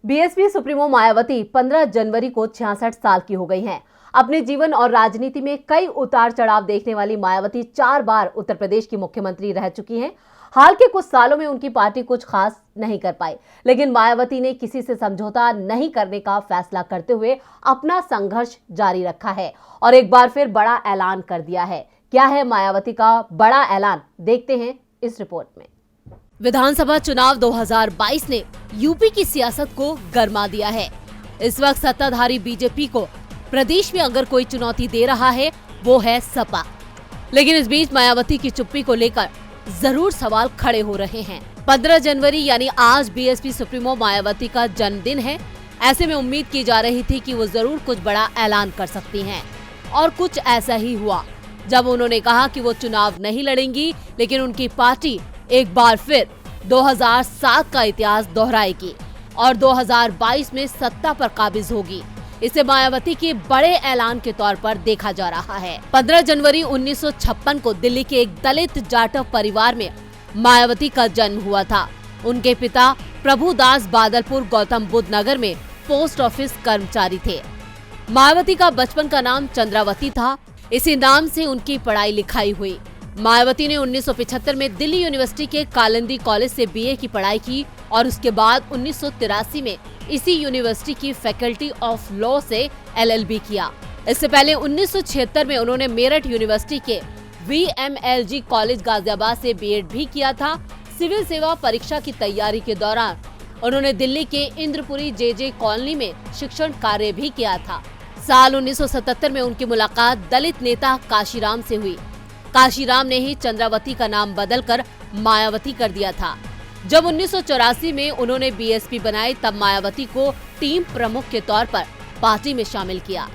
BSP supremo Mayawati 15 जनवरी को 66 साल की हो गई हैं। अपने जीवन और राजनीति में कई उतार चढ़ाव देखने वाली मायावती 4 बार उत्तर प्रदेश की मुख्यमंत्री रह चुकी हैं। हाल के कुछ सालों में उनकी पार्टी कुछ खास नहीं कर पाई, लेकिन मायावती ने किसी से समझौता नहीं करने का फैसला करते हुए अपना संघर्ष जारी रखा है और एक बार फिर बड़ा ऐलान कर दिया है। क्या है मायावती का बड़ा ऐलान, देखते हैं इस रिपोर्ट में। विधानसभा चुनाव 2022 ने यूपी की सियासत को गरमा दिया है। इस वक्त सत्ताधारी बीजेपी को प्रदेश में अगर कोई चुनौती दे रहा है वो है सपा, लेकिन इस बीच मायावती की चुप्पी को लेकर जरूर सवाल खड़े हो रहे हैं। 15 जनवरी यानी आज बीएसपी सुप्रीमो मायावती का जन्मदिन है। ऐसे में उम्मीद की जा रही थी कि वो जरूर कुछ बड़ा ऐलान कर सकती हैं और कुछ ऐसा ही हुआ जब उन्होंने कहा कि वो चुनाव नहीं लड़ेंगी, लेकिन उनकी पार्टी एक बार फिर 2007 का इतिहास दोहराएगी और 2022 में सत्ता पर काबिज होगी। इसे मायावती के बड़े ऐलान के तौर पर देखा जा रहा है। 15 जनवरी 1956 को दिल्ली के एक दलित जाटव परिवार में मायावती का जन्म हुआ था। उनके पिता प्रभुदास बादलपुर गौतम बुद्ध नगर में पोस्ट ऑफिस कर्मचारी थे। मायावती का बचपन का नाम चंद्रावती था। इसी नाम से उनकी पढ़ाई लिखाई हुई। मायावती ने 1975 में दिल्ली यूनिवर्सिटी के कालिंदी कॉलेज से बीए की पढ़ाई की और उसके बाद 1983 में इसी यूनिवर्सिटी की फैकल्टी ऑफ लॉ से एलएलबी किया। इससे पहले 1976 में उन्होंने मेरठ यूनिवर्सिटी के वीएमएलजी कॉलेज गाजियाबाद से बीएड भी किया था। सिविल सेवा परीक्षा की तैयारी के दौरान उन्होंने दिल्ली के इंद्रपुरी जेजे कॉलोनी में शिक्षण कार्य भी किया था। साल 1977 में उनकी मुलाकात दलित नेता काशीराम से हुई। काशीराम ने ही चंद्रावती का नाम बदलकर मायावती कर दिया था। जब 1984 में उन्होंने बीएसपी बनाई, तब मायावती को टीम प्रमुख के तौर पर पार्टी में शामिल किया।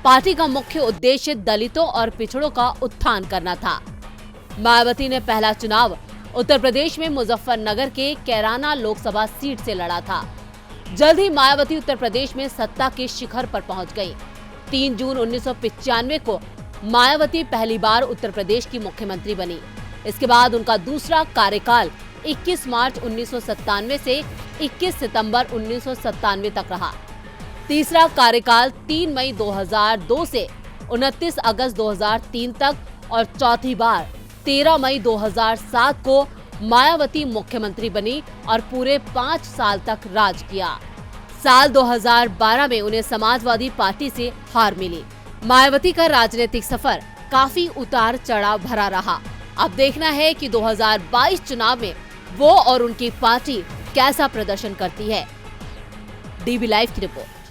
पार्टी का मुख्य उद्देश्य दलितों और पिछड़ों का उत्थान करना था। मायावती ने पहला चुनाव उत्तर प्रदेश में मुजफ्फरनगर के कैराना लोकसभा सीट से लड़ा था। जल्द ही मायावती उत्तर प्रदेश में सत्ता के शिखर पर पहुंच गई। 3 जून 1995 को मायावती पहली बार उत्तर प्रदेश की मुख्यमंत्री बनी। इसके बाद उनका दूसरा कार्यकाल 21 मार्च 1997 से 21 सितंबर 1997 तक रहा। तीसरा कार्यकाल 3 मई 2002 से 29 अगस्त 2003 तक और चौथी बार 13 मई 2007 को मायावती मुख्यमंत्री बनी और पूरे 5 साल तक राज किया। साल 2012 में उन्हें समाजवादी पार्टी से हार मिली। मायावती का राजनीतिक सफर काफी उतार चढ़ाव भरा रहा। अब देखना है कि 2022 चुनाव में वो और उनकी पार्टी कैसा प्रदर्शन करती है। डीबी लाइव की रिपोर्ट।